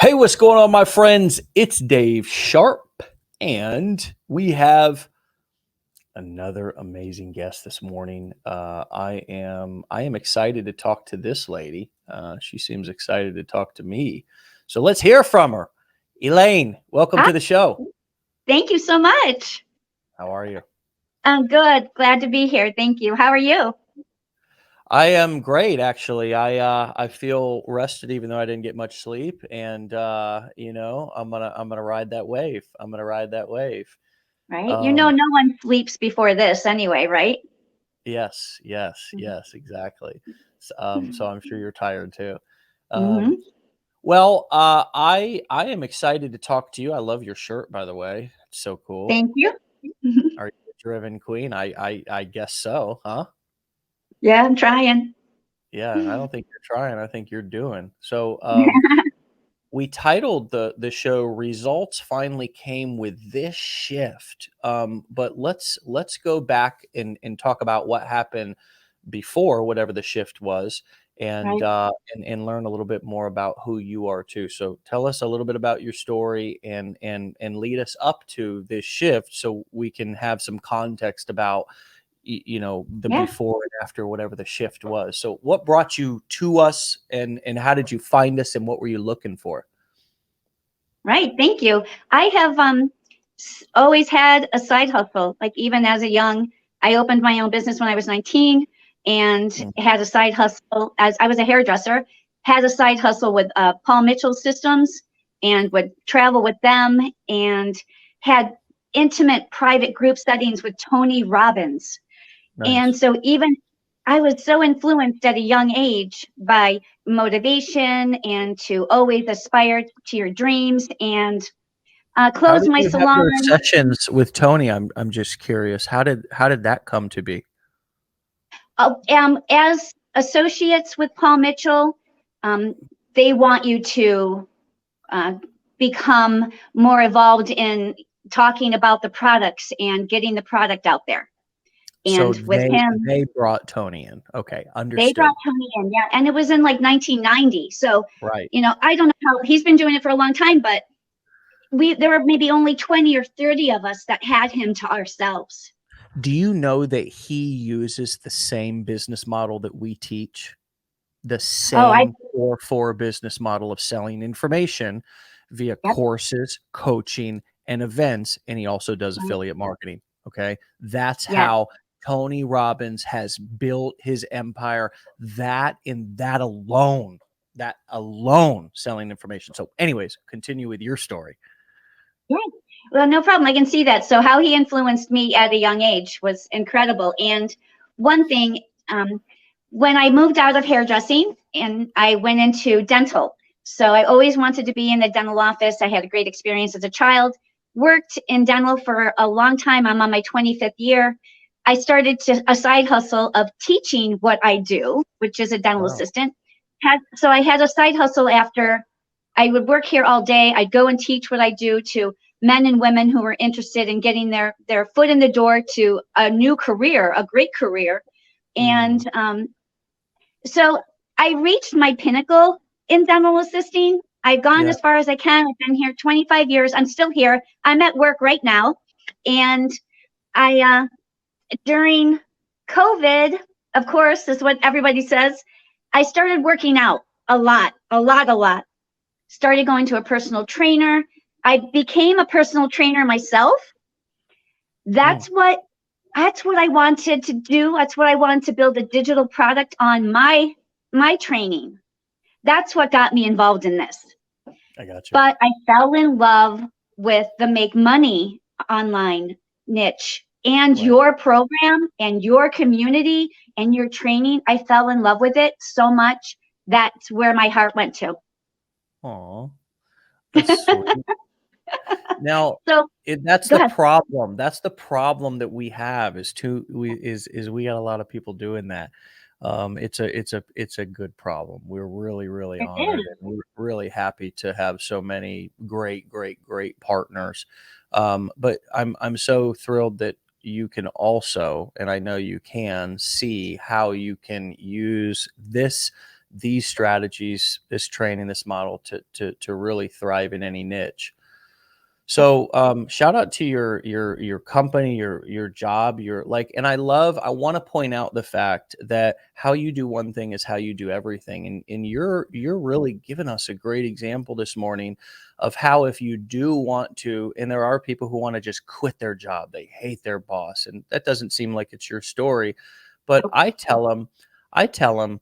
Hey, what's going on, my friends? It's Dave Sharpe, and we have another amazing guest this morning. I am excited to talk to this lady. She seems excited to talk to me. So let's hear from her. Elaine, welcome Hi, to the show. thank you so much. How are you? I'm good. Glad to be here. Thank you. How are you? I am great, actually. I feel rested, even though I didn't get much sleep, and I'm gonna ride that wave. I'm gonna ride that wave. Right? Um, No one sleeps before this anyway, right? Yes, exactly. So I'm sure you're tired too. Um, Mm-hmm. I am excited to talk to you. I love your shirt, by the way. It's so cool. Thank you. Are you a driven queen? I guess so, huh? Yeah, I'm trying. Yeah, I don't think you're trying. I think you're doing. So we titled the show "Results Finally Came with This Shift." But let's go back and talk about what happened before whatever the shift was, and Right. and learn a little bit more about who you are too. So tell us a little bit about your story and lead us up to this shift so we can have some context about the Yeah. before and after whatever the shift was. So what brought you to us, and how did you find us, and what were you looking for? Right. Thank you. I have always had a side hustle. Like even as a young, I opened my own business when I was 19 and Mm, had a side hustle as I was a hairdresser, had a side hustle with Paul Mitchell Systems and would travel with them and had intimate private group settings with Tony Robbins. And nice. so even I was so influenced at a young age by motivation and to always aspire to your dreams and How closed did my you have salon. those sessions with Tony? I'm just curious. How did that come to be? As associates with Paul Mitchell, um, they want you to uh, become more involved in talking about the products and getting the product out there. So And with they him, they brought Tony in. Okay, they brought understood. Tony in, yeah, and it was in like 1990. So, Right. I don't know how he's been doing it for a long time, but there were maybe only 20 or 30 of us that had him to ourselves. Do you know that he uses the same business model that we teach? The Oh, I same core business model of selling information via yep. courses, coaching, and events, and he also does Right. affiliate marketing. Okay, that's Yes. how Tony Robbins has built his empire. That alone, selling information. So, anyways, continue with your story. Yeah. Well, no problem. I can see that. So how he influenced me at a young age was incredible. And one thing, um, when I moved out of hairdressing and I went into dental, so I always wanted to be in the dental office. I had a great experience as a child, worked in dental for a long time. I'm on my 25th year. I started a side hustle of teaching what I do, which is a dental Wow. assistant. So I had a side hustle after I would work here all day. I'd go and teach what I do to men and women who were interested in getting their foot in the door to a new career, a great career. Mm, And so I reached my pinnacle in dental assisting. I've gone yeah. as far as I can. I've been here 25 years. I'm still here. I'm at work right now. And I, during COVID, of course, is what everybody says, I started working out a lot, a lot, a lot. Started going to a personal trainer. I became a personal trainer myself. Mm, That's what that's what I wanted to do. That's what I wanted to build a digital product on my training. That's what got me involved in this. I got you. But I fell in love with the make money online niche and Right. your program and your community and your training. I fell in love with it so much. That's where my heart went to. Aw, that's sweet. Now, So that's go the ahead. problem. That's the problem that we have is we got a lot of people doing that. It's a good problem. We're really It honored, is. and we're really happy to have so many great partners. But I'm so thrilled that you can also, and I know you can see how you can use this these strategies, this training, this model to really thrive in any niche. So shout out to your company, your job, your like, and I want to point out the fact that how you do one thing is how you do everything. And you're really giving us a great example this morning of how if you do want to, and there are people who want to just quit their job, they hate their boss, and that doesn't seem like it's your story. But I tell them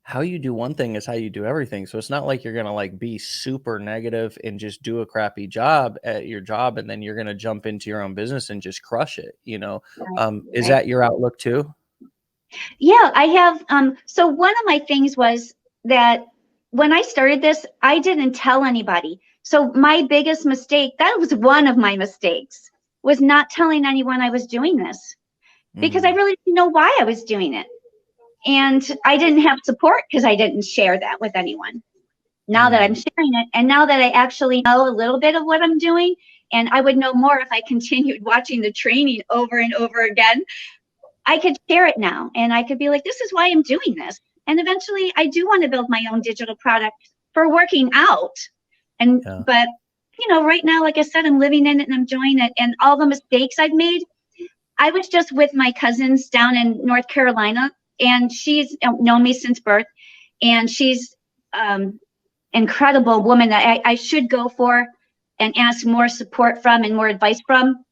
how you do one thing is how you do everything. So it's not like you're going to like be super negative and just do a crappy job at your job and then you're going to jump into your own business and just crush it, you know. Right, Is right. that your outlook too? Yeah, I have. So one of my things was that when I started this, I didn't tell anybody. So my biggest mistake, that was one of my mistakes, was not telling anyone I was doing this because I Mm, really didn't know why I was doing it. And I didn't have support because I didn't share that with anyone. Now that I'm mm, sharing it, and now that I actually know a little bit of what I'm doing, and I would know more if I continued watching the training over and over again, I could share it now and I could be like, this is why I'm doing this. And eventually I do want to build my own digital product for working out. And, yeah. but, right now, like I said, I'm living in it and I'm enjoying it. And all the mistakes I've made, I was just with my cousins down in North Carolina, and she's known me since birth. And she's incredible woman that I should go for and ask more support from and more advice from.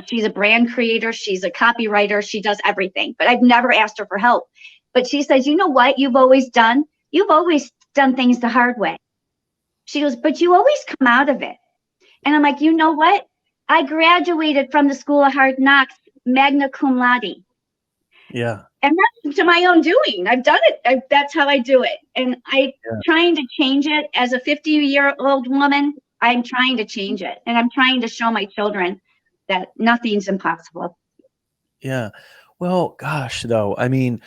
She's a brand creator. She's a copywriter. She does everything, but I've never asked her for help. But she says, you know what you've always done? You've always done things the hard way. She goes, but you always come out of it. And I'm like, you know what? I graduated from the School of Hard Knocks, magna cum laude. Yeah. And that's to my own doing. I've done it. That's how I do it. And I'm Yeah. trying to change it as a 50-year-old woman. I'm trying to change it. And I'm trying to show my children that nothing's impossible. Yeah. Well, gosh, though, I mean,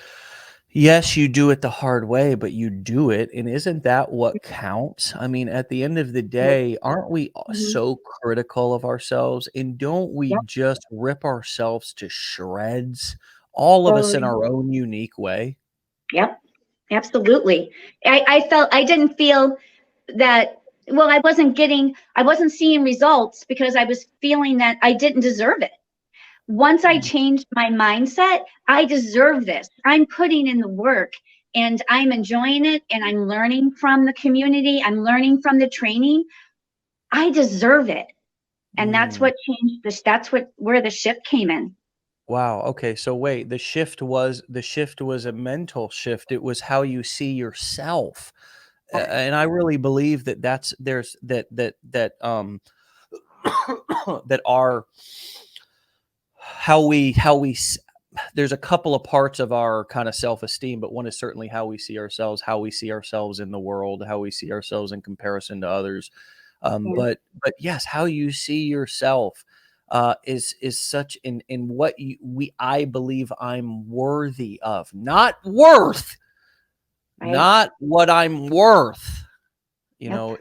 yes, you do it the hard way, but you do it. And isn't that what counts? I mean, at the end of the Yeah. day, aren't we Mhm. so critical of ourselves? And don't we Yep. just rip ourselves to shreds, all of us in Totally. our own unique way? Yep. Absolutely. I didn't feel that, well, I wasn't seeing results because I was feeling that I didn't deserve it. Once I Mm, changed my mindset, I deserve this. I'm putting in the work and I'm enjoying it and I'm learning from the community. I'm learning from the training. I deserve it. And that's mm. what changed this. That's where the shift came in. Wow. Okay. So wait, the shift was a mental shift. It was how you see yourself. And I really believe that that's there's that are how we there's a couple of parts of our kind of self-esteem, but one is certainly how we see ourselves, how we see ourselves in the world, how we see ourselves in comparison to others. Yeah. But yes, how you see yourself is such in what I believe I'm worthy of, not worth, Right. not what I'm worth. You Yep. know,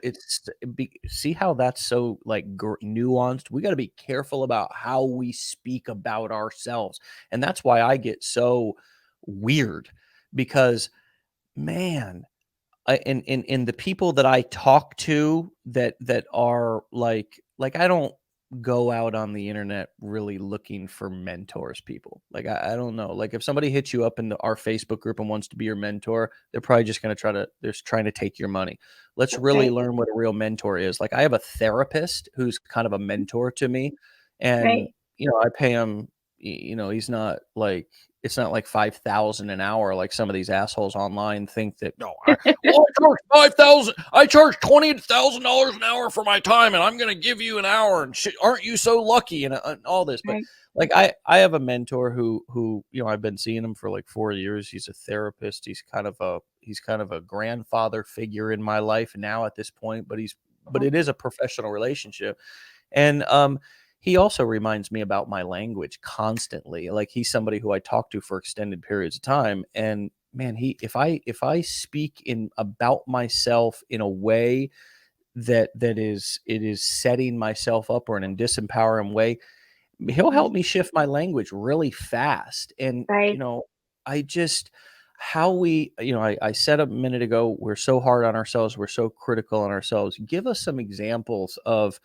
see how that's so like nuanced. We got to be careful about how we speak about ourselves, and that's why I get so weird because man, in the people that I talk to that are like I don't go out on the internet really looking for mentors people. Like I don't know. Like if somebody hits you up in our Facebook group and wants to be your mentor, they're probably just going to they're just trying to take your money. Let's really Right. learn what a real mentor is. Like I have a therapist who's kind of a mentor to me, and Right. I pay him. He's not like it's not like 5,000 an hour like some of these assholes online think that. No, well, I charge 5,000. I charge $20,000 an hour for my time, and I'm going to give you an hour. And shit, aren't you so lucky? And all this, but Right. like I have a mentor who I've been seeing him for like 4 years. He's a therapist. He's kind of a grandfather figure in my life now at this point. But it is a professional relationship, and he also reminds me about my language constantly. Like he's somebody who I talk to for extended periods of time. And man, if I speak in about myself in a way that is setting myself up or in a disempowering way, he'll help me shift my language really fast. And Right. I just how we, I said a minute ago, we're so hard on ourselves, we're so critical on ourselves. Give us some examples of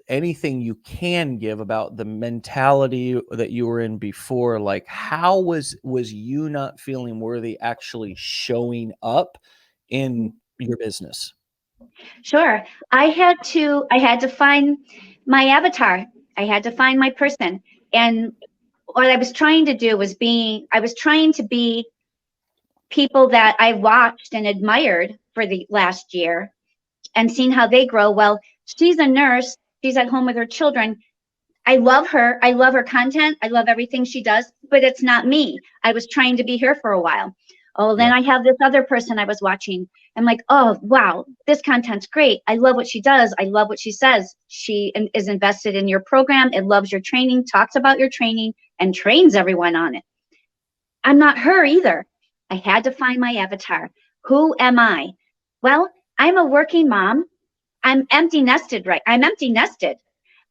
anything you can give about the mentality that you were in before. Like, how was you not feeling worthy actually showing up in your business? Sure. I had to find my avatar. I had to find my person. And what I was trying to do was I was trying to be people that I watched and admired for the last year and seen how they grow. Well, she's a nurse. She's at home with her children. I love her. I love her content. I love everything she does, but it's not me. I was trying to be her for a while. Oh, then Yeah. I have this other person I was watching. I'm like, oh, wow, this content's great. I love what she does. I love what she says. She is invested in your program. It loves your training, talks about your training, and trains everyone on it. I'm not her either. I had to find my avatar. Who am I? Well, I'm a working mom. I'm empty nested.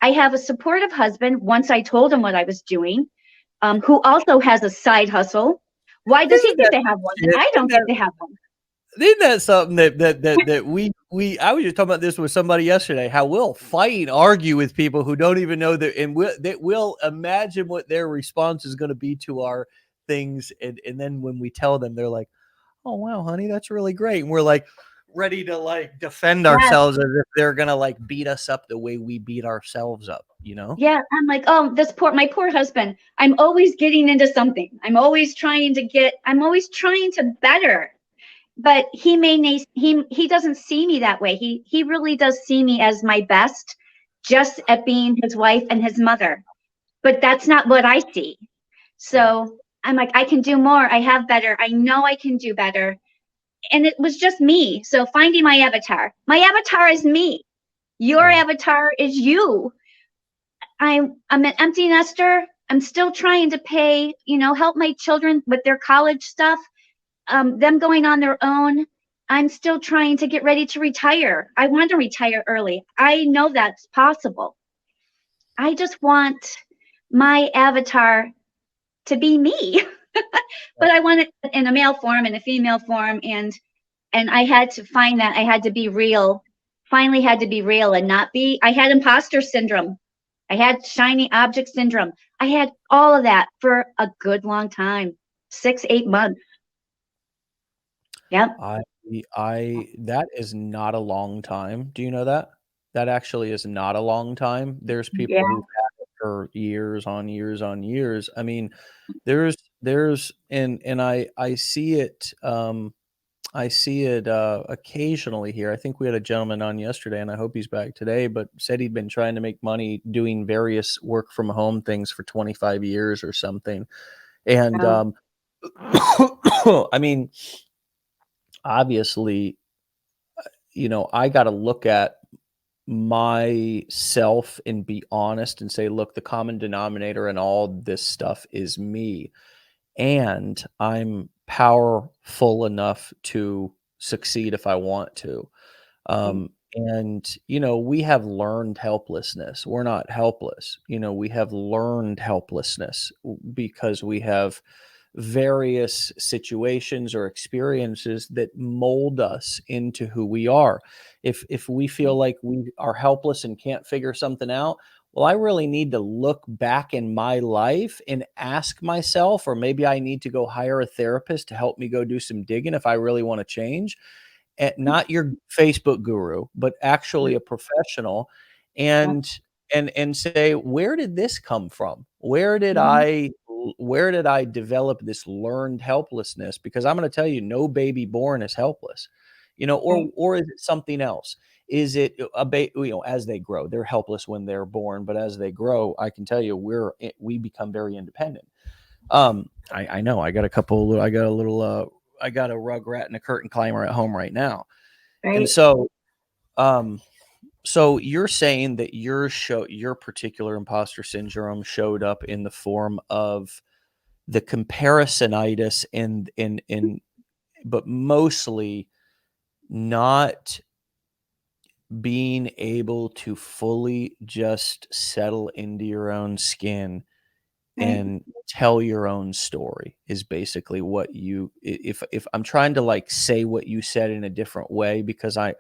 I have a supportive husband once I told him what I was doing, who also has a side hustle. Why does he Isn't get that to have one and shit? I don't get to have one? Isn't that something that we I was just talking about this with somebody yesterday, how we'll fight and argue with people who don't even know that, and we'll imagine what their response is going to be to our things, and then when we tell them, they're like, "Oh wow, honey, that's really great," and we're like ready to like defend Yes. ourselves as if they're gonna like beat us up the way we beat ourselves up, you know? Yeah. I'm like, oh, my poor husband. I'm always getting into something. I'm always trying to better. But he doesn't see me that way. He really does see me as my best, just at being his wife and his mother. But that's not what I see. Yeah. So I'm like, I can do more. I have better. I know I can do better. And it was just me. So finding my avatar. My avatar is me. Your Yeah. avatar is you. I'm an empty nester. I'm still trying to pay, help my children with their college stuff, them going on their own. I'm still trying to get ready to retire. I want to retire early. I know that's possible. I just want my avatar to be me. But I want it in a male form and a female form, and I had to find that. I had to be real. Finally had to be real and not be. I had imposter syndrome. I had shiny object syndrome. I had all of that for a good long time. 6, 8 months. Yep. I that is not a long time. Do you know that? That actually is not a long time. There's Yeah. people who've had it for years on years on years. I mean, there's and I see it, occasionally here. I think we had a gentleman on yesterday, and I hope he's back today, but said he'd been trying to make money doing various work from home things for 25 years or something. And, Oh, I mean, obviously, I gotta look at myself and be honest and say, "Look, the common denominator in all this stuff is me, and I'm powerful enough to succeed if I want to." okay. And, we have learned helplessness. We're not helpless. We have learned helplessness because we have various situations or experiences that mold us into who we are. If we feel like we are helpless and can't figure something out, well, I really need to look back in my life and ask myself, or maybe I need to go hire a therapist to help me go do some digging if I really want to change, not your Facebook guru, but actually a professional, Yep. and and say, where did this come from? Mhm. Where did I develop this learned helplessness? Because I'm going to tell you, no baby born is helpless, Right. or is it something else? Is it as they grow, they're helpless when they're born, but as they grow, I can tell you, we become very independent. I know I got a rug rat and a curtain climber at home right now. And Right. um, so you're saying that your particular imposter syndrome showed up in the form of the comparisonitis and but mostly not being able to fully just settle into your own skin Right. and tell your own story is basically what you if I'm trying to like say what you said in a different way because Yeah.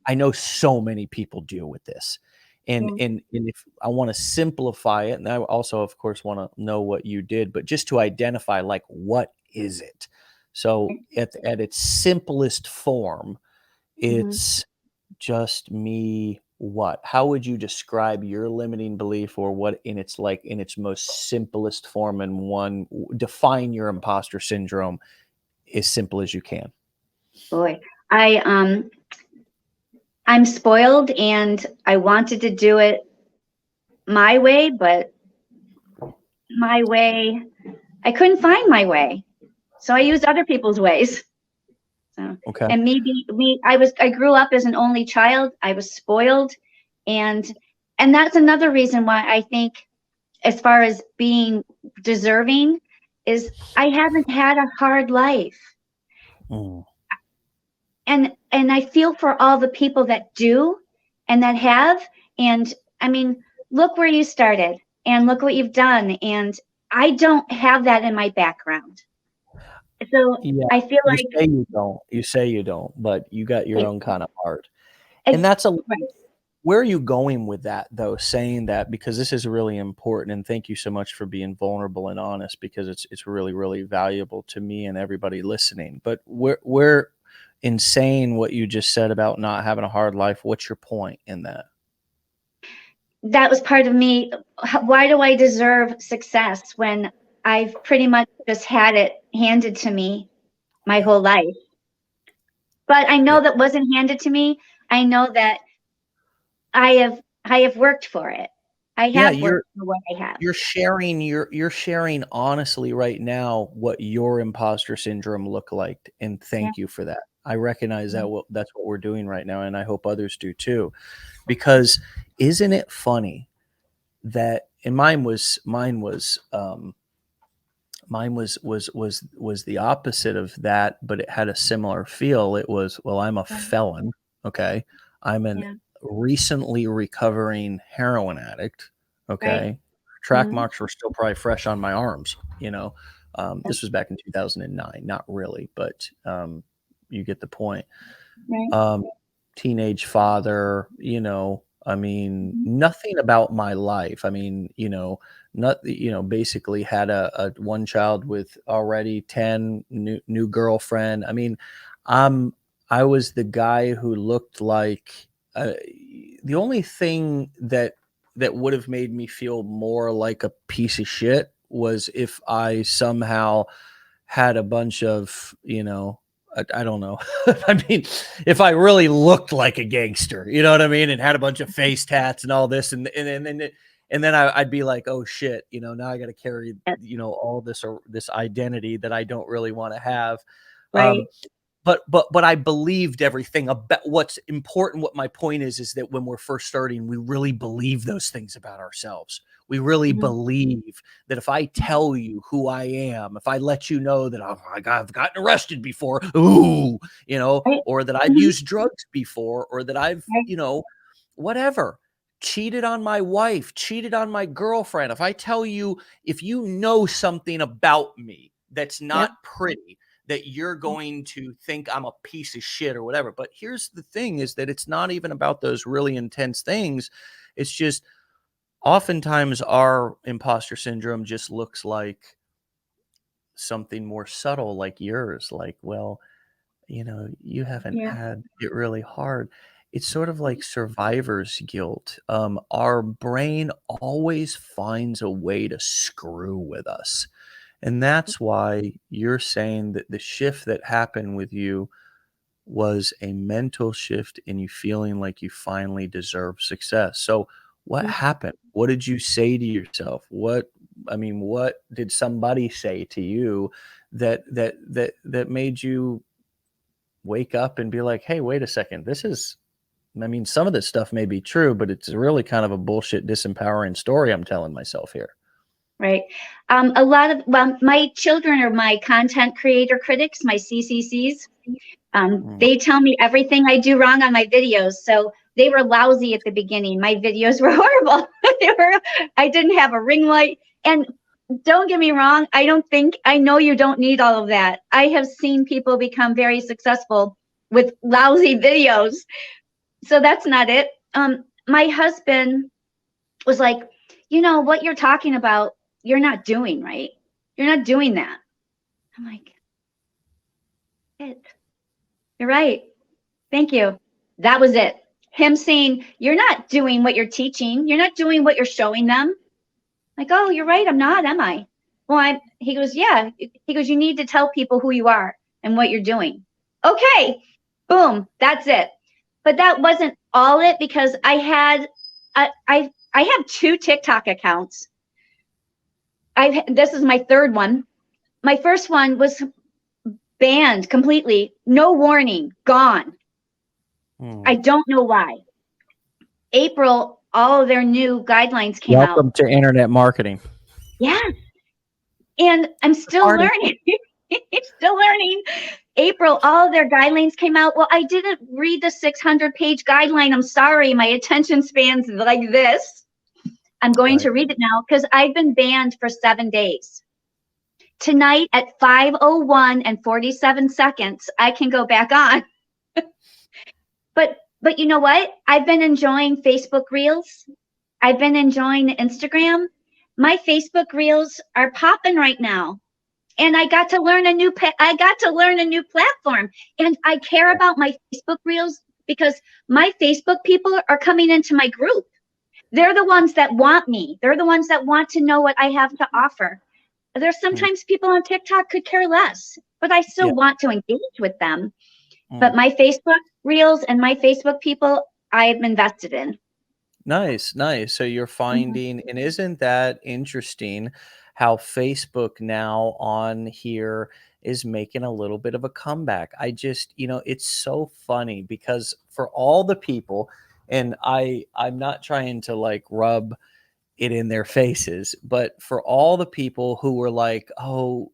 I know so many people deal with this. Yeah. And if I want to simplify it, and I also of course want to know what you did, but just to identify like what is it? So Right. at its simplest form, Mhm. it's just me what? How would you describe your limiting belief or what in its like in its most simplest form and one define your imposter syndrome as simple as you can? Boy, I I'm spoiled and I wanted to do it my way, but my way, I couldn't find my way. So I used other people's ways. So, Okay. and maybe I grew up as an only child. I was spoiled, and that's another reason why I think, as far as being deserving, is I haven't had a hard life, Mm. and I feel for all the people that do, and that have, and I mean, look where you started, and look what you've done, and I don't have that in my background. So Yeah, I feel you like say you don't. You say you don't, but you got your own kind of heart. And I, that's a right. where are you going with that though, saying that? Because this is really important, and thank you so much for being vulnerable and honest because it's really, really valuable to me and everybody listening. But where in saying what you just said about not having a hard life, what's your point in that? That was part of me. Why do I deserve success when I've pretty much just had it handed to me my whole life? But I Yeah. know that wasn't handed to me. I know that I have worked for it. I Yeah, have worked for what I have. you're sharing honestly right now what your imposter syndrome looked like, and Yeah. thank you for that. I recognize Yeah. that that's what we're doing right now, and I hope others do too. Because isn't it funny that and mine was the opposite of that, but it had a similar feel. It was, well, I'm a felon, okay? I'm an Yeah. recently recovering heroin addict, Right. okay? Track Mhm. marks were still probably fresh on my arms, you know? This was back in 2009, not really, but you get the point. Right. Um, Teenage father, I mean, Mhm. nothing about my life. I mean, not, basically had a one child with already 10 new girlfriend. I mean, um, I was the guy who looked like uh, the only thing that would have made me feel more like a piece of shit was if I somehow had a bunch of, I don't know. I mean, if I really looked like a gangster, you know what I mean, and had a bunch of face tats and all this, and then I'd be like, oh shit, now I got to carry, Yeah. all this or this identity that I don't really want to have. Right. Um, but I believed everything about what's important. What my point is that when we're first starting, we really believe those things about ourselves. We really Mhm. believe that if I tell you who I am, if I let you know that oh my God, I've gotten arrested before, ooh, Right. or that I've Mhm. used drugs before, or that I've, Right. whatever, cheated on my wife, cheated on my girlfriend. If I tell you, if you know something about me that's Yep. not pretty, that you're going to think I'm a piece of shit or whatever. But here's the thing is that it's not even about those really intense things. It's just oftentimes our imposter syndrome just looks like something more subtle like yours. Like, well, you haven't Yeah. had it really hard. It's sort of like survivor's guilt. Our brain always finds a way to screw with us. And that's why you're saying that the shift that happened with you was a mental shift in you feeling like you finally deserve success. So what Mhm. happened? What did you say to yourself? What did somebody say to you that made you wake up and be like, "Hey, wait a second. Some of this stuff may be true, but it's really kind of a bullshit disempowering story I'm telling myself here." Right. A lot of, well, my children are my content creator critics, my CCCs. Mm. They tell me everything I do wrong on my videos. So they were lousy at the beginning. My videos were horrible. I didn't have a ring light. And don't get me wrong. I know you don't need all of that. I have seen people become very successful with lousy videos. So that's not it. My husband was like, what you're talking about, you're not doing, right? You're not doing that. I'm like, you're right. Thank you. That was it. Him saying, you're not doing what you're teaching. You're not doing what you're showing them. Like, oh, you're right. I'm not, am I? Well, he goes, yeah. He goes, you need to tell people who you are and what you're doing. Okay. Boom. That's it. But that wasn't all it, because I have 2 TikTok accounts. This is my 3rd one. My first one was banned completely. No warning. Gone. I don't know why. April, all of their new guidelines came out. Welcome to internet marketing. Yeah. And I'm still learning. Still learning. April, all of their guidelines came out. Well, I didn't read the 600-page guideline. I'm sorry. My attention span's like this. I'm going to read it now because I've been banned for 7 days. Tonight at 5:01 and 47 seconds, I can go back on. But you know what? I've been enjoying Facebook Reels. I've been enjoying Instagram. My Facebook Reels are popping right now. And I got to learn a new platform. And I care about my Facebook Reels because my Facebook people are coming into my group. They're the ones that want me. They're the ones that want to know what I have to offer. There's sometimes people on TikTok could care less, but I still want to engage with them. But my Facebook Reels and my Facebook people, I've invested in. Nice. So you're finding, and isn't that interesting how Facebook now on here is making a little bit of a comeback? I just, it's so funny because for all the people, and I'm not trying to like rub it in their faces, but for all the people who were like, oh,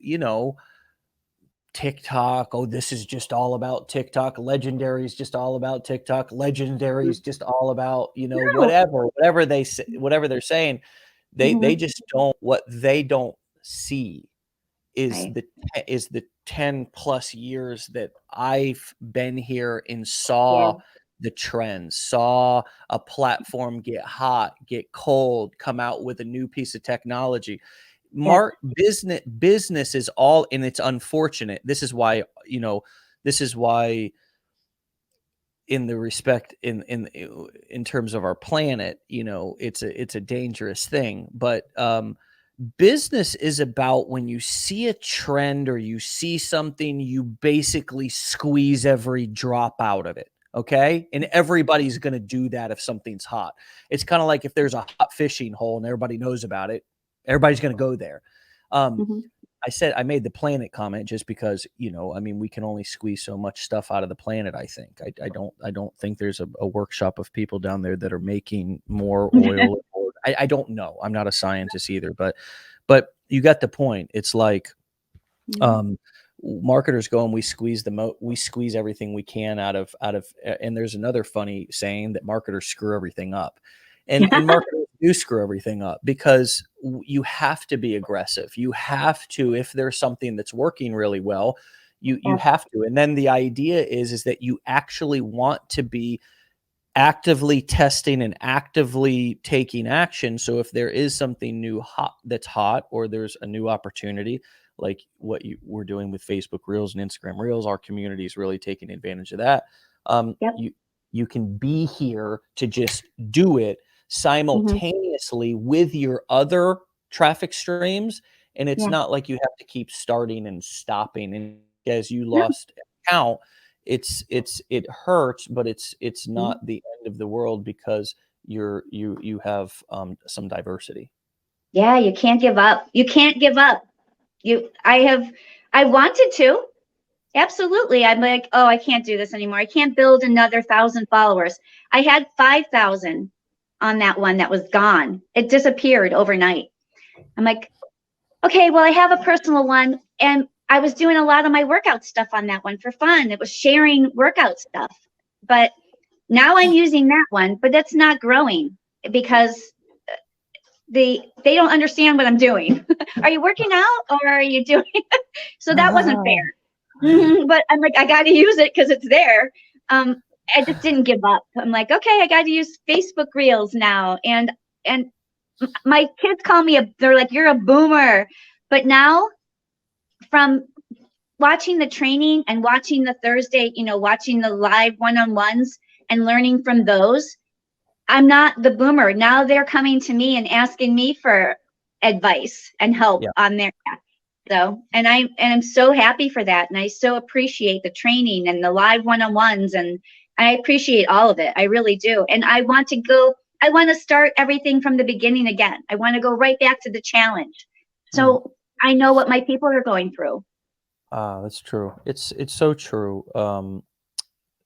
TikTok, oh, this is just all about TikTok. Legendary is just all about TikTok. Legendary is just all about, whatever they say, whatever they're saying. They just don't, what they don't see is the 10 plus years that I've been here and saw the trends, saw a platform get hot, get cold, come out with a new piece of technology. Business is all, and it's unfortunate. This is why in the respect in terms of our planet, it's a dangerous thing. But business is about when you see a trend or you see something, you basically squeeze every drop out of it. Okay. And everybody's going to do that if something's hot. It's kind of like if there's a hot fishing hole and everybody knows about it, everybody's going to go there. I made the planet comment just because, we can only squeeze so much stuff out of the planet. I think I don't think there's a workshop of people down there that are making more oil. I don't know. I'm not a scientist either, but you got the point. It's like, marketers go and we squeeze everything we can out of, and there's another funny saying that marketers screw everything up. And marketers do screw everything up because you have to be aggressive. You have to, if there's something that's working really well, you have to. And then the idea is that you actually want to be actively testing and actively taking action. So if there is something new that's hot, or there's a new opportunity, like what we're doing with Facebook Reels and Instagram Reels, our community is really taking advantage of that. You can be here to just do it simultaneously with your other traffic streams. And it's not like you have to keep starting and stopping. And as you lost count, it hurts, but it's not the end of the world because you have some diversity. Yeah, you can't give up. You can't give up. I wanted to. Absolutely. I'm like, oh, I can't do this anymore. I can't build another 1,000 followers. I had 5,000 on that one that was gone. It disappeared overnight. I'm like, okay, well, I have a personal one, and I was doing a lot of my workout stuff on that one for fun. It was sharing workout stuff. But now I'm using that one, but it's not growing because they don't understand what I'm doing. Are you working out or are you doing? So that wasn't fair. But I'm like, I got to use it because it's there. I just didn't give up. I'm like, okay, I got to use Facebook Reels now, and my kids call me they're like, you're a boomer. But now, from watching the training and watching the Thursday, watching the live one-on-ones and learning from those, I'm not the boomer. Now they're coming to me and asking me for advice and help Yeah. on their path. So, and I'm so happy for that. And I so appreciate the training and the live one-on-ones, and I appreciate all of it. I really do. And I want to start everything from the beginning again. I want to go right back to the challenge. So I know what my people are going through. That's true. It's so true.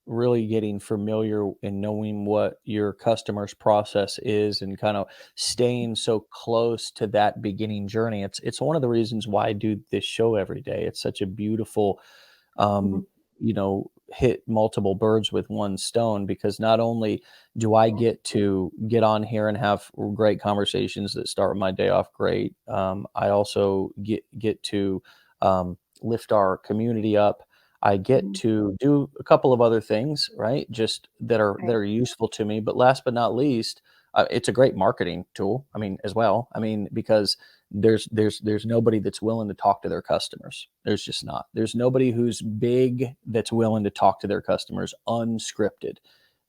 Really getting familiar and knowing what your customer's process is and kind of staying so close to that beginning journey. It's one of the reasons why I do this show every day. It's such a beautiful, Mhm. um, hit multiple birds with one stone, because not only do I get to get on here and have great conversations that start my day off great, I also get to lift our community up. I get Mhm. to do a couple of other things, right? Just that Right. are useful to me. But last but not least, it's a great marketing tool. I mean, as well. I mean, because there's nobody that's willing to talk to their customers. There's just not. There's nobody who's big that's willing to talk to their customers unscripted.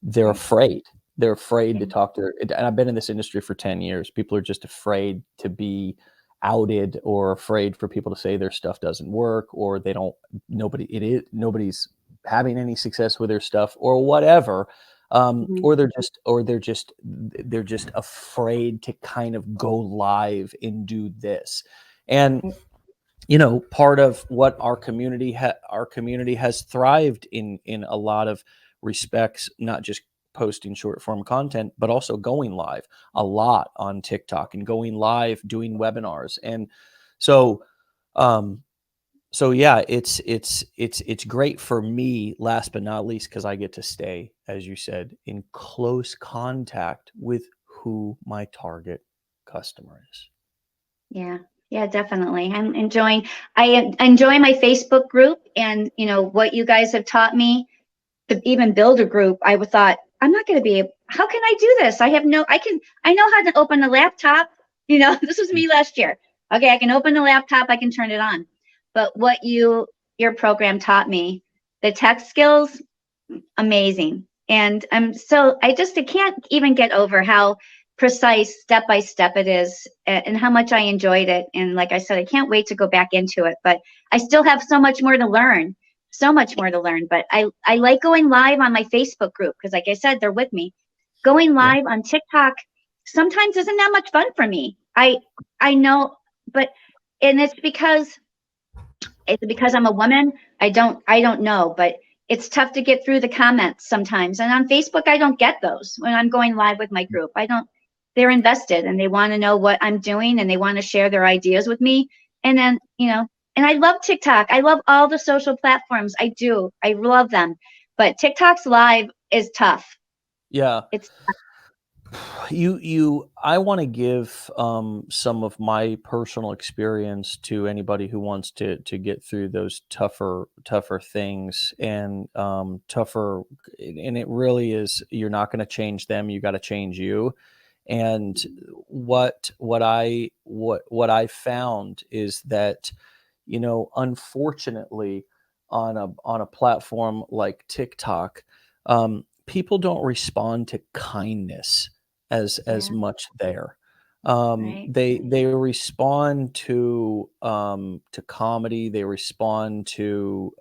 They're Right. afraid. They're afraid to Yeah. talk to their. And I've been in this industry for 10 years. People are just afraid to be outed, or afraid for people to say their stuff doesn't work, or they don't nobody's having any success with their stuff, or whatever. Mhm. Or they're just afraid to kind of go live and do this. And part of what our community has thrived in a lot of respects, not just posting short form content, but also going live a lot on TikTok and going live doing webinars. And so um so yeah, it's great for me, last but not least, because I get to stay, as you said, in close contact with who my target customer is. Yeah. Yeah, definitely. I enjoy my Facebook group, and what you guys have taught me to even build a group. Thought, I'm not going to be able, how can I do this? I know how to open a laptop. This was me last year. Okay, I can open a laptop, I can turn it on. But what your program taught me, the tech skills, amazing. And I can't even get over how precise, step by step it is, and how much I enjoyed it. And like I said, I can't wait to go back into it, but I still have so much more to learn. So much more to learn. But I like going live on my Facebook group because, like I said, they're with me. Going Yeah. live on TikTok sometimes isn't that much fun for me. I know, but and it's because I'm a woman. I don't know, but it's tough to get through the comments sometimes. And on Facebook, I don't get those when I'm going live with my group. I don't. They're invested and they want to know what I'm doing and they want to share their ideas with me. And then, and I love TikTok. I love all the social platforms. I do. I love them. But TikTok's live is tough. Yeah. It's I want to give some of my personal experience to anybody who wants to get through those tougher things, and tougher. And it really is, you're not going to change them, you got to change you. And what I found is that, unfortunately, on a platform like TikTok, people don't respond to kindness as yeah, much there. right. They respond to comedy. They respond to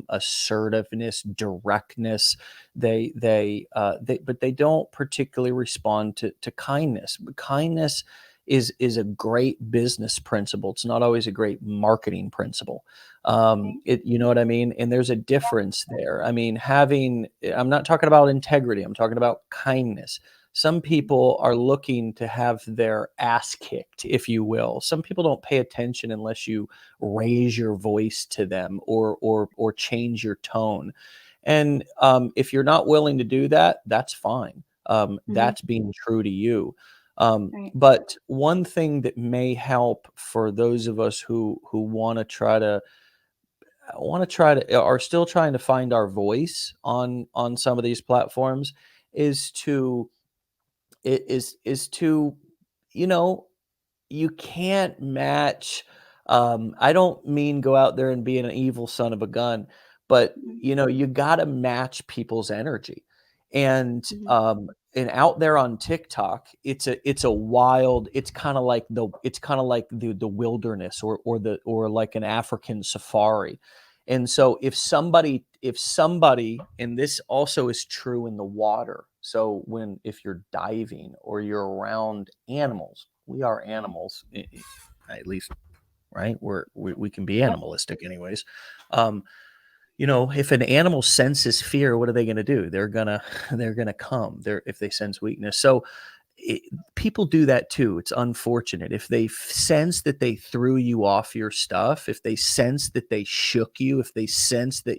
assertiveness, directness. But they don't particularly respond to kindness. But kindness is a great business principle. It's not always a great marketing principle. Right. You know what I mean? And there's a difference there. I mean, I'm not talking about integrity. I'm talking about kindness. Some people are looking to have their ass kicked, if you will. Some people don't pay attention unless you raise your voice to them, or change your tone. And if you're not willing to do that, that's fine. Mm-hmm. That's being true to you. Right. But one thing that may help for those of us who are still trying to find our voice on some of these platforms is to is to you know you can't match. I don't mean go out there and be an evil son of a gun, but Mhm. you got to match people's energy. And Mhm. and out there on TikTok, it's a wild. It's kind of like the wilderness, or like an African safari. And so if somebody, and this also is true in the water. So if you're diving or you're around animals, we are animals, at least, right? We can be Yep. animalistic anyways. Um, if an animal senses fear, what are they going to do? They're gonna come there if they sense weakness. So it, people do that too. It's unfortunate if they sense that they threw you off your stuff, if they sense that they shook you, if they sense that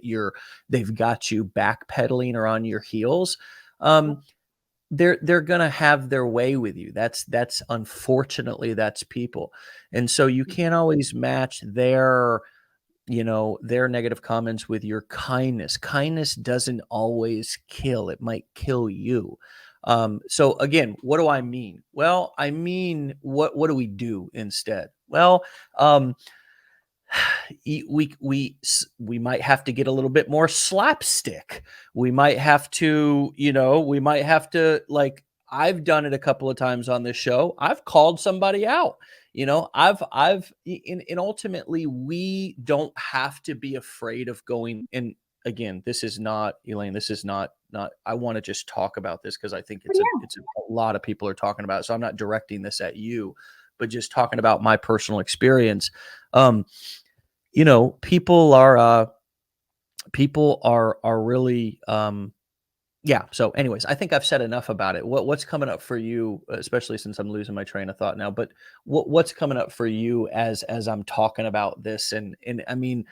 they've got you backpedaling or on your heels. Yep. um, they're gonna have their way with you. That's unfortunately, that's people. And so you can't always match their negative comments with your kindness. Kindness doesn't always kill. It might kill you. So again, what do I mean? Well, I mean, what do we do instead? Well, we might have to get a little bit more slapstick. We might have to, like, I've done it a couple of times on this show. I've called somebody out. And ultimately, we don't have to be afraid of going. And again, this is not, Elaine, this is not I want to just talk about this because I think Oh, a lot of people are talking about it. So I'm not directing this at you, but just talking about my personal experience. um people are really, yeah. So anyways, I think I've said enough about it. What's coming up for you, especially since I'm losing my train of thought now, but what's coming up for you as I'm talking about this? And I mean,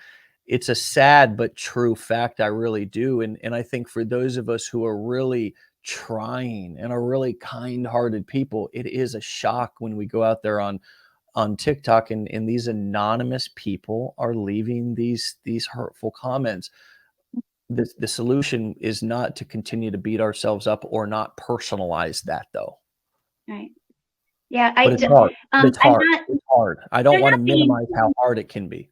it's a sad but true fact. I really do. And I think for those of us who are really trying and are really kind-hearted people, it is a shock when we go out there on TikTok, and these anonymous people are leaving these hurtful comments. The solution is not to continue to beat ourselves up or not personalize that, though. right. Yeah. But it's hard. But it's I'm hard. not. It's hard. I don't They're want not to being minimize how hard it can be.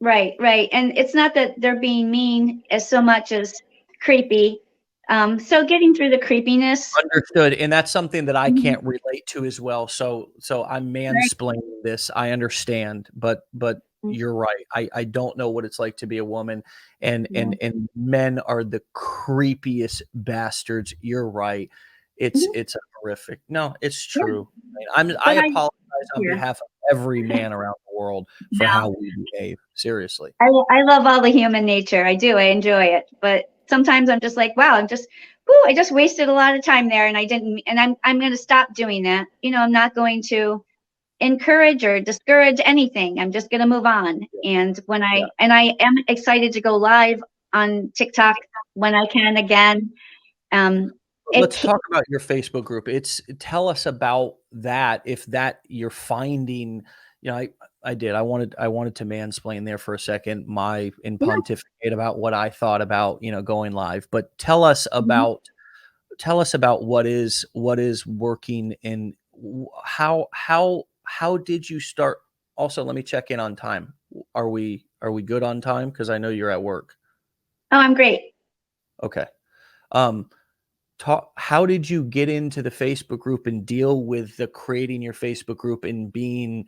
right. Right. And it's not that they're being mean as so much as creepy. So getting through the creepiness. Understood, and that's something that I Mhm. can't relate to as well. So I'm Right. mansplaining this. I understand, but you're right. I don't know what it's like to be a woman, and Yeah. and and men are the creepiest bastards. You're right. It's Mhm. it's horrific. No, it's Yeah. true. I But apologize on yeah. behalf of every man around the world for how No. we behave. Seriously. I love all the human nature. I do. I enjoy it. But sometimes I'm just like, wow, I just wasted a lot of time there, and I didn't. And I'm going to stop doing that. I'm not going to encourage or discourage anything. I'm just going to move on. And Yeah. I am excited to go live on TikTok when I can again. Um, it Let's talk about your Facebook group. Tell us about that. If that you're finding, I did. I wanted to mansplain there for a second, and yeah. pontificate about what I thought about, going live. But Mhm. tell us about what is working, and how did you start? Also, let me check in on time. Are we good on time? Because I know you're at work. Oh, I'm great. Okay. Um, how did you get into the Facebook group and deal with the creating your Facebook group and being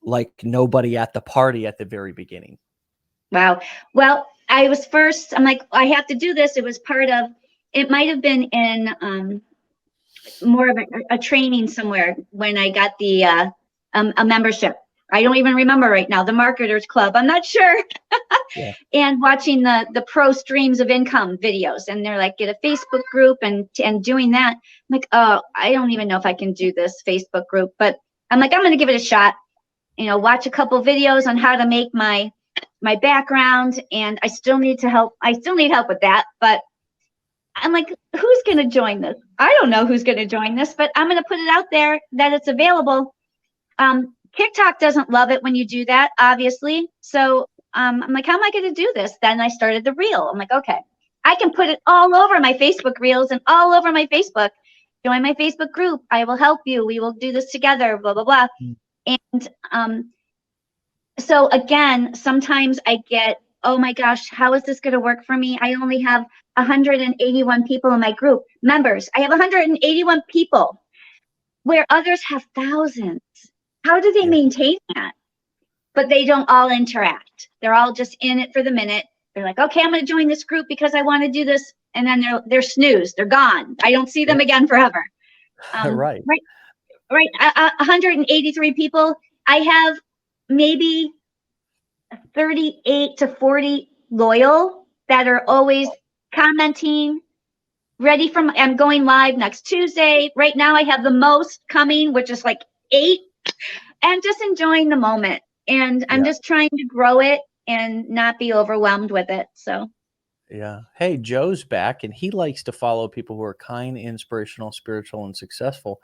like nobody at the party at the very beginning? Wow. Well, I'm like, I have to do this. It was part of, it might have been in more of a training somewhere when I got a membership. I don't even remember right now. The Marketers Club. I'm not sure. Yeah. And watching the pro streams of income videos, and they're like, get a Facebook group and doing that. I'm like, oh, I don't even know if I can do this Facebook group, but I'm like, I'm going to give it a shot. Watch a couple videos on how to make my background, and I still need help with that, but I'm like, who's going to join this? I don't know who's going to join this, but I'm going to put it out there that it's available. TikTok doesn't love it when you do that, obviously. So I'm like, how am I going to do this? Then I started the reel. I'm like, okay, I can put it all over my Facebook reels and all over my Facebook. Join my Facebook group. I will help you. We will do this together, blah, blah, blah. And so again, sometimes I get, oh my gosh, how is this going to work for me? I only have 181 people in my group. Members, I have 181 people where others have thousands. How do they maintain that? But they don't all interact. They're all just in it for the minute. They're like, okay, I'm going to join this group because I want to do this. And then they're snoozed. They're gone. I don't see them again forever. Right. 183 people. I have maybe 38 to 40 loyal that are always commenting, ready from, I'm going live next Tuesday. Right now I have the most coming, which is like 8, and just enjoying the moment. And I'm just trying to grow it and not be overwhelmed with it. So. Yeah. Hey, Joe's back, and he likes to follow people who are kind, inspirational, spiritual, and successful.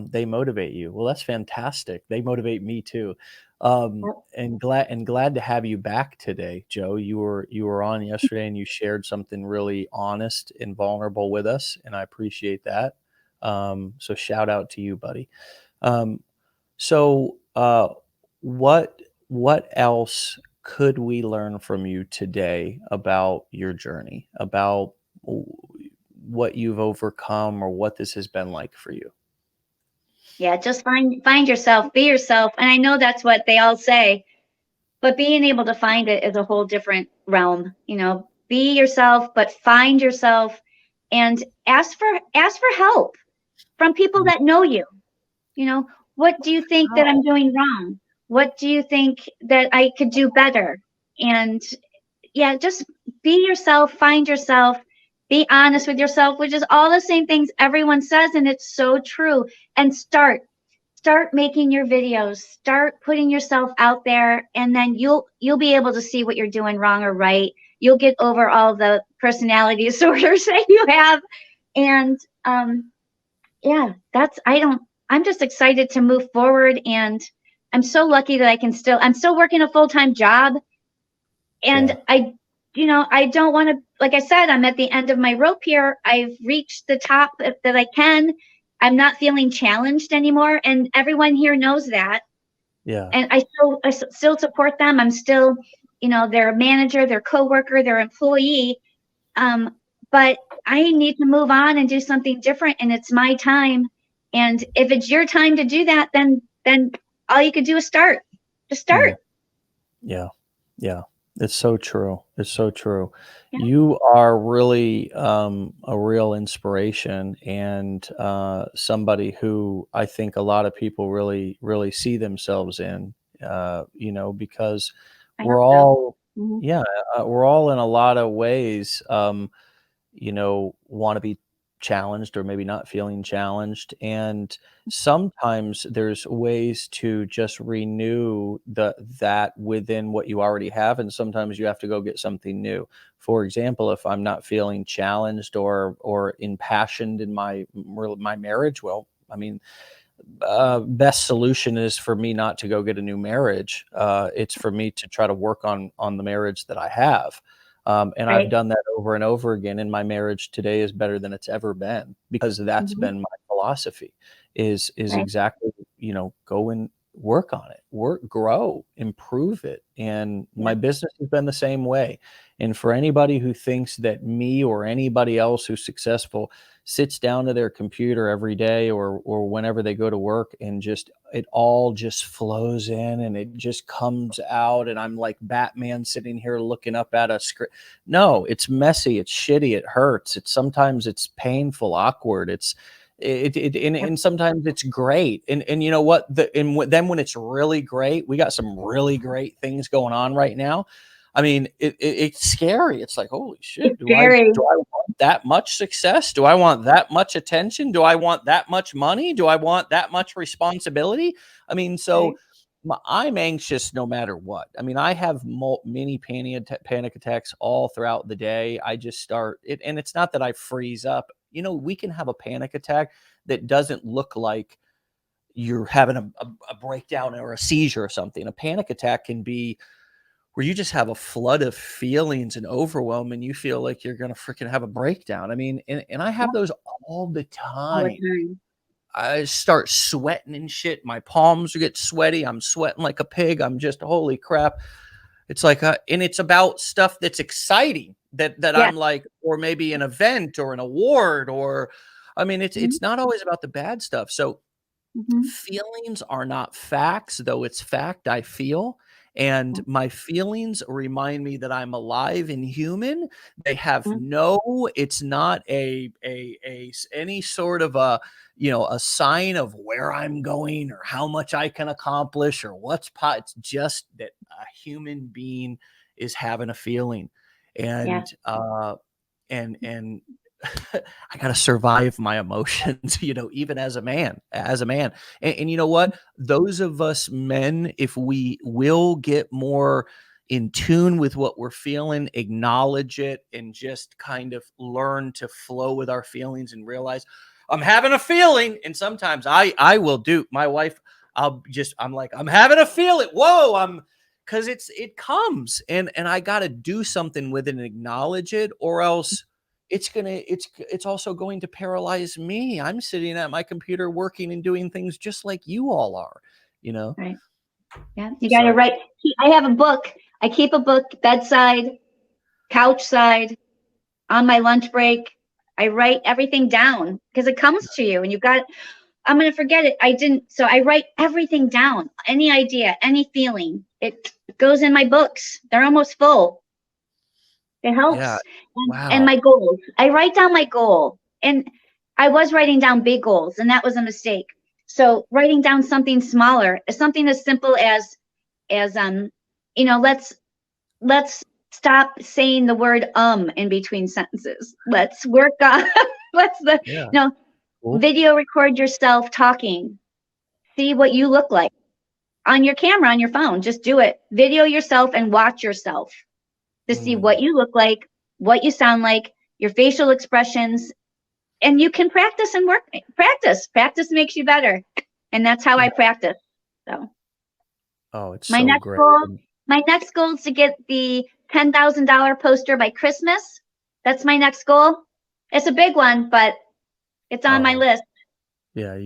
They motivate you. Well, that's fantastic. They motivate me too. And glad to have you back today, Joe. You were on yesterday, and you shared something really honest and vulnerable with us, and I appreciate that. So shout out to you, buddy. So what else could we learn from you today about your journey, about what you've overcome or what this has been like for you? Yeah, just find yourself, be yourself. And I know that's what they all say, but being able to find it is a whole different realm. You know, be yourself, but find yourself and ask for help from people that know you. You know, what do you think that I'm doing wrong? What do you think that I could do better? And yeah, just be yourself, find yourself, be honest with yourself, which is all the same things everyone says. And it's so true. And start making your videos, start putting yourself out there, and then you'll be able to see what you're doing wrong or right. You'll get over all the personality disorders that you have. And yeah, I'm just excited to move forward, and I'm so lucky that I'm still working a full-time job. And I don't want to, like I said, I'm at the end of my rope here. I've reached the top that I can. I'm not feeling challenged anymore. And everyone here knows that. Yeah. And I still support them. I'm still, their manager, their coworker, their employee. But I need to move on and do something different. And it's my time. And if it's your time to do that, then all you could do is start. Just start. Yeah. Yeah. It's so true. It's so true. Yeah. You are really a real inspiration, and somebody who I think a lot of people really, really see themselves in, because we're all, we're all in a lot of ways, want to be challenged or maybe not feeling challenged. And sometimes there's ways to just renew that within what you already have. And sometimes you have to go get something new. For example, if I'm not feeling challenged or impassioned in my marriage, well, I mean, best solution is for me not to go get a new marriage. It's for me to try to work on the marriage that I have. And I've done that over and over again. And my marriage today is better than it's ever been, because that's been my philosophy is exactly, go and work on it, grow, improve it. And my business has been the same way. And for anybody who thinks that me or anybody else who's successful sits down to their computer every day or whenever they go to work and it all just flows in and it just comes out, and I'm like Batman sitting here looking up at a script. No, it's messy, it's shitty, it hurts. Sometimes it's painful, awkward. And sometimes it's great. And you know what? Then when it's really great, we got some really great things going on right now. I mean, it's scary. It's like, holy shit, do I want that much success? Do I want that much attention? Do I want that much money? Do I want that much responsibility? I mean, so I'm anxious no matter what. I mean, I have many panic attacks all throughout the day. I just start it, and it's not that I freeze up. We can have a panic attack that doesn't look like you're having a breakdown or a seizure or something. A panic attack can be where you just have a flood of feelings and overwhelm, and you feel like you're gonna freaking have a breakdown. I mean, and I have Yep. those all the All the time. time. I start sweating and shit. My palms get sweaty. I'm sweating like a pig. I'm just, holy crap. It's like, and it's about stuff that's exciting that Yeah. I'm like, or maybe an event or an award, or, I mean, it's Mhm. it's not always about the bad stuff. So Mhm. feelings are not facts, though it's fact I feel. And Yeah. my feelings remind me that I'm alive and human. They have Mhm. it's not any sort of a sign of where I'm going or how much I can accomplish or it's just that a human being is having a feeling. Yeah. And I got to survive my emotions, even as a man. And you know what? Those of us men, if we will get more in tune with what we're feeling, acknowledge it, and just kind of learn to flow with our feelings and realize I'm having a feeling. And sometimes I will do my wife. I'm like, I'm having a feeling. Whoa, because it comes and I got to do something with it and acknowledge it, or else it's also going to paralyze me. I'm sitting at my computer working and doing things just like you all are, you know? Right. Yeah. You got to So write. I have a book. I keep a book bedside, couch side, on my lunch break. I write everything down because it comes to you and I'm going to forget it. I didn't. So I write everything down. Any idea, any feeling, it goes in my books. They're almost full. It yeah. helps. And Wow. my goals. I write down my goal. And I was writing down big goals, and that was a mistake. So writing down something smaller, something as simple as let's stop saying the word in between sentences. Let's work on let's the Yeah. you know, Cool. video record yourself talking. See what you look like on your camera on your phone. Just do it. Video yourself and watch yourself to see Mm, what you look like, what you sound like, your facial expressions, and you can practice and work. Practice makes you better, and that's how yeah. I practice. So Oh, it's my so next great. goal my next goal is to get the $10,000 poster by Christmas. That's my next goal. It's a big one, but it's on my Oh, list. yeah,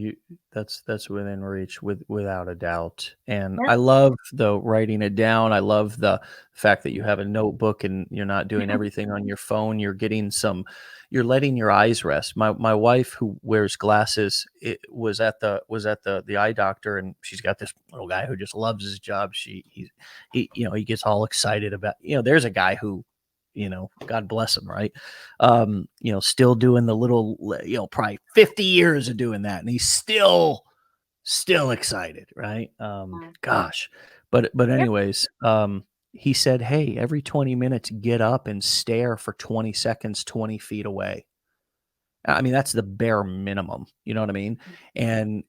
that's within reach without a doubt. And Yep. I love the writing it down. I love the fact that you have a notebook and you're not doing everything on your phone. You're letting your eyes rest. My wife, who wears glasses, was at the eye doctor, and she's got this little guy who just loves his job. He gets all excited about, there's a guy who, God bless him, right? Still doing the little, probably 50 years of doing that, and he's still excited, right? Gosh, but Yep. anyways, he said, "Hey, every 20 minutes, get up and stare for 20 seconds, 20 feet away." I mean, that's the bare minimum. You know what I mean? And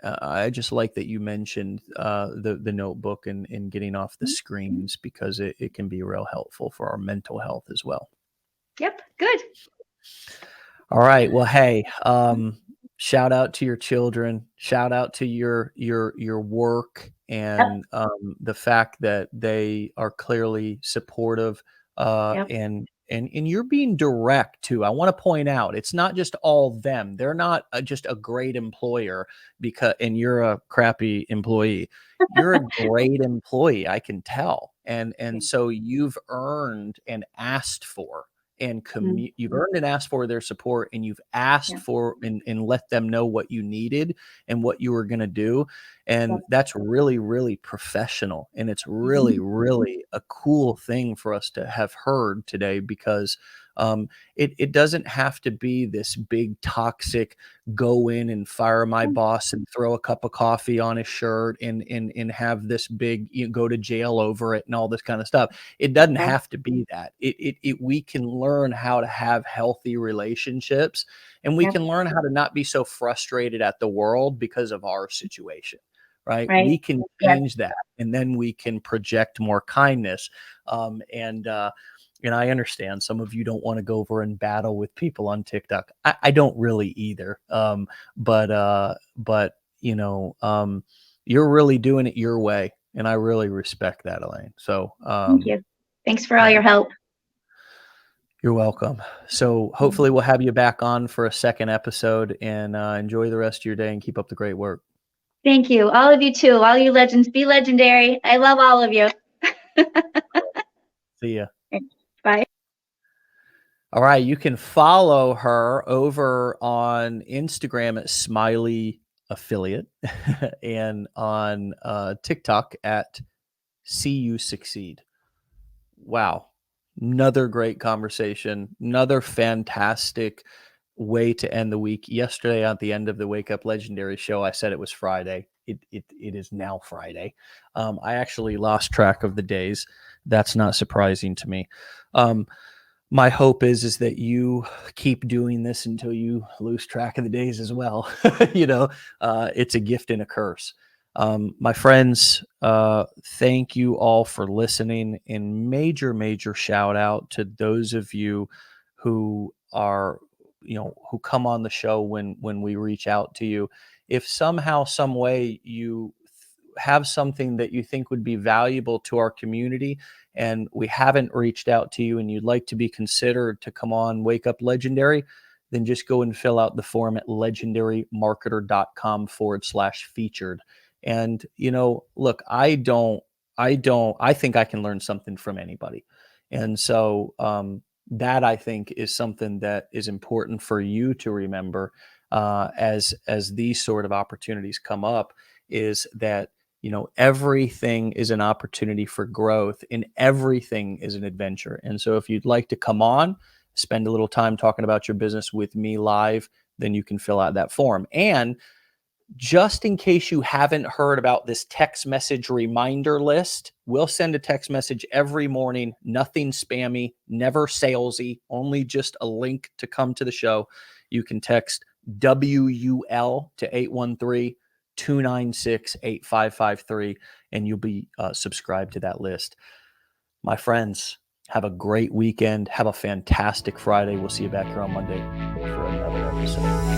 I just like that you mentioned the notebook and getting off the screens, because it can be real helpful for our mental health as well. Yep. Good. All right. Well, hey, shout out to your children. Shout out to your work, Yep. and the fact that they are clearly supportive. Yep. And you're being direct too. I want to point out it's not just all them. They're not just a great employer and you're a crappy employee. You're a great employee. I can tell. And so you've earned and asked for and Mm, you've earned and asked for their support, and you've asked yep. for and let them know what you needed and what you were going to do. Yep. And that's really, really professional, and it's really, Mhm. really a cool thing for us to have heard today, because it doesn't have to be this big toxic go in and fire my boss and throw a cup of coffee on his shirt and have this big, go to jail over it and all this kind of stuff. It doesn't Right. have to be that. We can learn how to have healthy relationships, and we Yep. can learn how to not be so frustrated at the world because of our situation, right? Right. We can Yes. change that, and then we can project more kindness. And I understand some of you don't want to go over and battle with people on TikTok. I don't really either. But you're really doing it your way, and I really respect that, Elaine. So Thank you. Thanks for all yeah, your help. you're welcome. So hopefully we'll have you back on for a second episode, and enjoy the rest of your day and keep up the great work. Thank you. All of you too. All you legends, be legendary. I love all of you. See ya. Bye. All right. You can follow her over on Instagram at Smiley Affiliate and on TikTok at See You Succeed. Wow. Another great conversation. Another fantastic way to end the week. Yesterday, at the end of the Wake Up Legendary show, I said it was Friday. It is now Friday. I actually lost track of the days. That's not surprising to me. My hope is that you keep doing this until you lose track of the days as well. It's a gift and a curse. My friends, thank you all for listening, and major shout out to those of you who are, who come on the show when we reach out to you. If somehow, some way you have something that you think would be valuable to our community, and we haven't reached out to you and you'd like to be considered to come on Wake Up Legendary, then just go and fill out the form at legendarymarketer.com/featured. And, look, I think I can learn something from anybody. And so that, I think, is something that is important for you to remember as these sort of opportunities come up, is that everything is an opportunity for growth, and everything is an adventure. And so if you'd like to come on, spend a little time talking about your business with me live, then you can fill out that form. And just in case you haven't heard about this text message reminder list, we'll send a text message every morning, nothing spammy, never salesy, only just a link to come to the show. You can text WUL to 813-296-8553, and you'll be subscribed to that list. My friends, have a great weekend. Have a fantastic Friday. We'll see you back here on Monday for another episode.